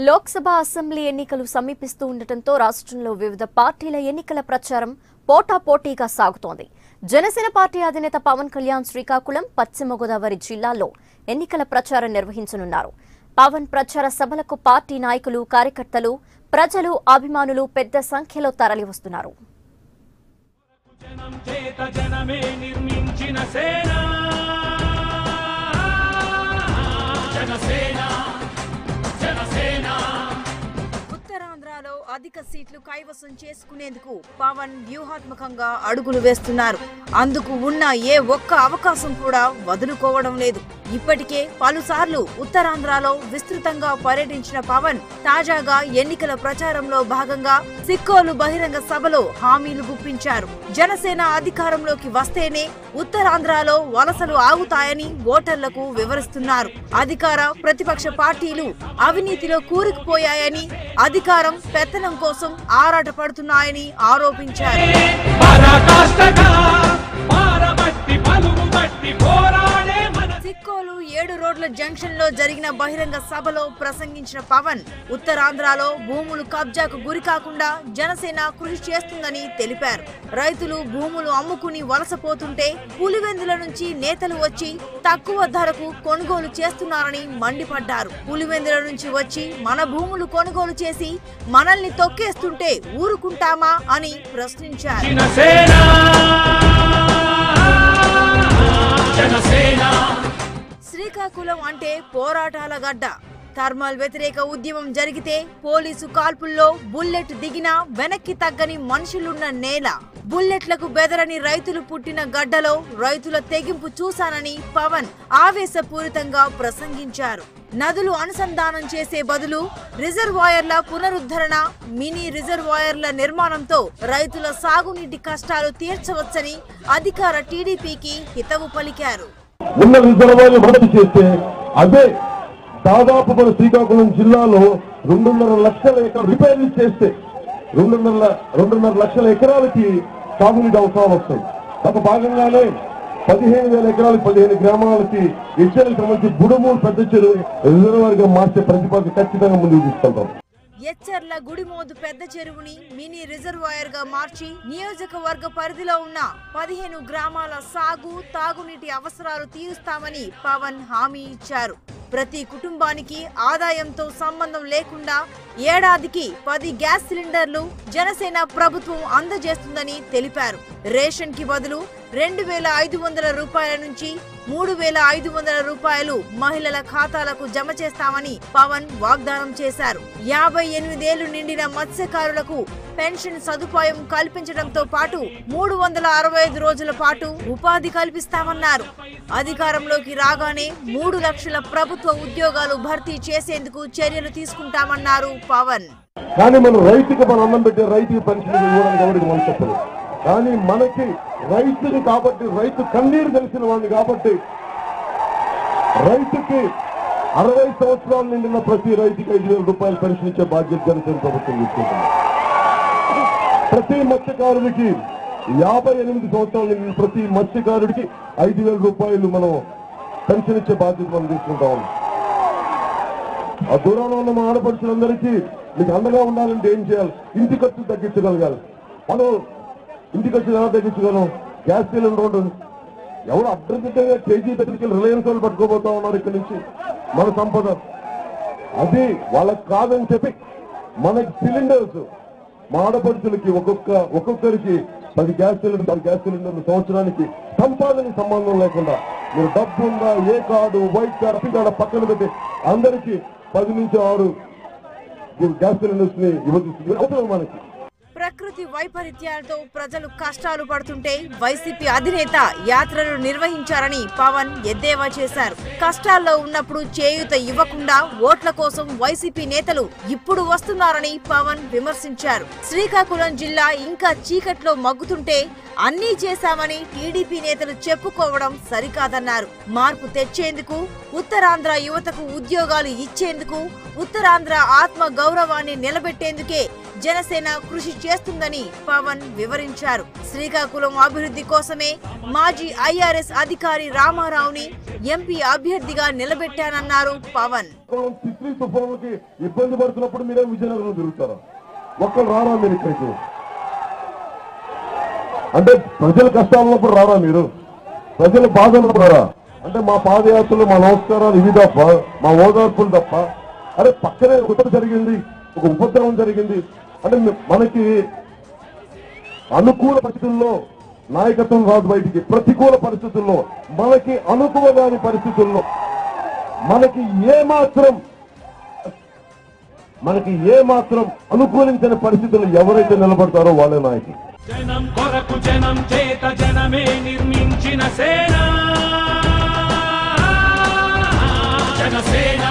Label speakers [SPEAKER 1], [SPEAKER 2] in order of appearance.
[SPEAKER 1] Lok Sabha assembly ఎన్నికలు సమీపిస్తూ ఉండటంతో రాష్ట్రంలో వివిధ పార్టీల ఎన్నికల ప్రచారం పోటాపోటీగా సాగుతోంది. జనసేన పార్టీ అధినేత పవన్ కళ్యాణ్ శ్రీకాకుళం, పశ్చిమ గోదావరి జిల్లాల్లో ఎన్నికల ప్రచారం నిర్వహించనున్నారు. పవన్ ప్రచార సభలకు పార్టీ నాయకులు, కార్యకర్తలు, ప్రజలు, అభిమానులు పెద్ద సంఖ్యలో తరలివస్తున్నారు.
[SPEAKER 2] ఉత్తరాంధ్రలో అధిక సీట్లు కైవసం చేసుకునేందుకు పవన్ వ్యూహాత్మకంగా అడుగులు వేస్తున్నారు. అందుకు ఉన్న ఏ ఒక్క అవకాశం కూడా వదులుకోవడం లేదు. ఇప్పటికే పలుసార్లు ఉత్తరాంధ్రలో విస్తృతంగా పర్యటించిన పవన్ తాజాగా ఎన్నికల ప్రచారంలో భాగంగా సిక్కోలు బహిరంగ సభలో హామీలు గుప్పించారు. జనసేన అధికారంలోకి వస్తేనే ఉత్తరాంధ్రలో వలసలు ఆగుతాయని ఓటర్లకు వివరిస్తున్నారు. అధికార ప్రతిపక్ష పార్టీలు అవినీతిలో కూరుకుపోయాయని, అధికారం పెత్తనం కోసం ఆరాటపడుతున్నాయని ఆరోపించారు. సిక్కోలు 7 రోడ్ల జంక్షన్ లో జరిగిన బహిరంగ సభలో ప్రసంగించిన పవన్ ఉత్తరాంధ్రలో భూములు కబ్జాకు గురి కాకుండా జనసేన కృషి చేస్తుందని తెలిపారు. రైతులు భూములు అమ్ముకుని వలసపోతుంటే పులివెందుల నుంచి నేతలు వచ్చి తక్కువ ధరకు కొనుగోలు చేస్తున్నారని మండిపడ్డారు. పులివెందుల నుంచి వచ్చి మన భూములు కొనుగోలు చేసి మనల్ని తొక్కేస్తుంటే ఊరుకుంటామా అని ప్రశ్నించారు. శ్రీకాకుళం అంటే పోరాటాల గడ్డ. థర్మల్ వ్యతిరేక ఉద్యమం జరిగితే పోలీసు కాల్పుల్లో బుల్లెట్ దిగినా వెనక్కి తగ్గని మనుషులున్న నేల. బుల్లెట్లకు బెదరని రైతులు పుట్టిన గడ్డలో రైతుల తెగింపు చూశానని పవన్ ఆవేశపూరితంగా ప్రసంగించారు. నదులు అనుసంధానం చేసే బదులు రిజర్వాయర్ల పునరుద్ధరణ, మినీ రిజర్వాయర్ల నిర్మాణంతో రైతుల సాగునీటి కష్టాలు తీర్చవచ్చని అధికార టీడీపీకి హితవు పలికారు.
[SPEAKER 3] ఉన్న రిజర్వాయర్లు భర్తీ చేస్తే అదే దాదాపు మన శ్రీకాకుళం జిల్లాలో 2.5 లక్షల ఎకరాలు రిపేర్లు చేస్తే 2.5 లక్షల ఎకరాలకి సాగునీటి అవసరాలు వస్తాయి. దాంతో భాగంగానే 15,000 ఎకరాలకు 15 గ్రామాలకి ఎచ్చర్లకు సంబంధించి బుడమూరు పెద్ద చెరువు రిజర్వాయర్ గా మార్చే ప్రతిపాదన ఖచ్చితంగా ముందుకు తీసుకెళ్తాం.
[SPEAKER 2] ఎచ్చర్ల గుడిమోదు పెద్ద చెరువుని మినీ రిజర్వాయర్ గా మార్చి నియోజకవర్గ పరిధిలో ఉన్న 15 గ్రామాల సాగు, తాగునీటి అవసరాలు తీరుస్తామని పవన్ హామీ ఇచ్చారు. ప్రతి కుటుంబానికి ఆదాయంతో సంబంధం లేకుండా ఏడాదికి 10 గ్యాస్ సిలిండర్లు జనసేన ప్రభుత్వం అందజేస్తుందని తెలిపారు. రేషన్ కి బదులు 2,500 రూపాయల నుంచి 3,500 రూపాయలు మహిళల ఖాతాలకు జమ చేస్తామని పవన్ వాగ్దానం చేశారు. 58 ఏళ్లు నిండిన మత్స్యకారులకు పెన్షన్ సదుపాయం కల్పించడంతో పాటు 365 రోజుల పాటు ఉపాధి కల్పిస్తామన్నారు. అధికారంలోకి రాగానే 3 లక్షల ప్రభుత్వ ఉద్యోగాలు భర్తీ చేసేందుకు చర్యలు తీసుకుంటామన్నారు పవన్.
[SPEAKER 3] కానీ మనం రైతుకి మనం అన్నం పెట్టే రైతుకి పెన్షన్ ఇవ్వడానికి ఎవరికి మనం చెప్పదు. కానీ మనకి రైతుని కాబట్టి, రైతు కన్నీరు తెలిసిన వాడిని కాబట్టి, రైతుకి 60 సంవత్సరాలు నిండిన ప్రతి రైతుకి 5,000 రూపాయలు పెన్షన్ ఇచ్చే బాధ్యత జనసేన ప్రభుత్వం తీసుకుంటుంది. ప్రతి మత్స్యకారుడికి 58 సంవత్సరాలు నిండిన ప్రతి మత్స్యకారుడికి 5,000 రూపాయలు మనం పెన్షన్ ఇచ్చే బాధ్యత మనం తీసుకుంటాం. ఆ దూరంలో ఉన్న మా ఆడపడుచులందరికీ మీకు అండగా ఉండాలంటే ఏం చేయాలి? ఇంటి ఖర్చు తగ్గించగలగాలి. మనం ఇంటి ఖర్చు ఎలా తగ్గించగలం? గ్యాస్ సిలిండర్ ఎవరు అడ్రదిద్దగా కేజీ దగ్గరికి రిలయన్స్ వాళ్ళు పట్టుకోబోతా ఉన్నారు. ఇక్కడి నుంచి మన సంపద అది వాళ్ళకి కాదని చెప్పి మనకి సిలిండర్స్ మా ఆడపడుచులకి ఒక్కొక్కరికి 10 గ్యాస్ సిలిండర్లు సంవత్సరానికి సంపాదనకి సంబంధం లేకుండా మీరు డబ్బు ఉందా, ఏ కార్డు, వైట్ కార్డు, కార్డు పక్కన పెట్టి అందరికీ 10 నుంచి 6 గ్యాస్ సిలిండర్స్ ని ఇవ్వదు. మనకి
[SPEAKER 2] ప్రకృతి వైపరీత్యాలతో ప్రజలు కష్టాలు పడుతుంటే వైసీపీ అధినేత యాత్రలు నిర్వహించారని పవన్ ఎద్దేవా చేశారు. కష్టాల్లో ఉన్నప్పుడు చేయూత ఇవ్వకుండా ఓట్ల కోసం వైసీపీ నేతలు ఇప్పుడు వస్తున్నారని పవన్ విమర్శించారు. శ్రీకాకుళం జిల్లా ఇంకా చీకట్లో మగ్గుతుంటే అన్నీ చేశామని టీడీపీ నేతలు చెప్పుకోవడం సరికాదన్నారు. మార్పు తెచ్చేందుకు, ఉత్తరాంధ్ర యువతకు ఉద్యోగాలు ఇచ్చేందుకు, ఉత్తరాంధ్ర ఆత్మ గౌరవాన్ని నిలబెట్టేందుకే జనసేన కృషి చేస్తుందని పవన్ వివరించారు. శ్రీకాకుళం అభివృద్ధి కోసమే మాజీ IRS అధికారి రామారావుని ఎంపీ అభ్యర్థిగా నిలబెట్టానన్నారు పవన్.
[SPEAKER 3] ఇబ్బంది పడుతున్నప్పుడు మీరే విజయనగరంలో తిరుగుతారా? ఒక్కరు రారా మీరు ఇక్కడికి? అంటే ప్రజల కష్టాలున్నప్పుడు రారా మీరు? ప్రజల బాధలు రారా? అంటే మా పాదయాత్రలు, మా నమస్కారాలు ఇవి తప్ప, మా ఓదార్పులు తప్ప. అరే పక్కనే ఉపద్రవం జరిగింది, ఒక ఉపద్రవం జరిగింది అంటే మనకి అనుకూల పరిస్థితుల్లో నాయకత్వం రాదు బయటికి. ప్రతికూల పరిస్థితుల్లో, మనకి అనుకూల కాని పరిస్థితుల్లో, మనకి ఏమాత్రం అనుకూలించని పరిస్థితుల్లో ఎవరైతే నిలబడతారో వాళ్ళే నాయకులు.
[SPEAKER 4] జనం కొరకు జనం చేత జనమే నిర్మించిన సేన జనసేన.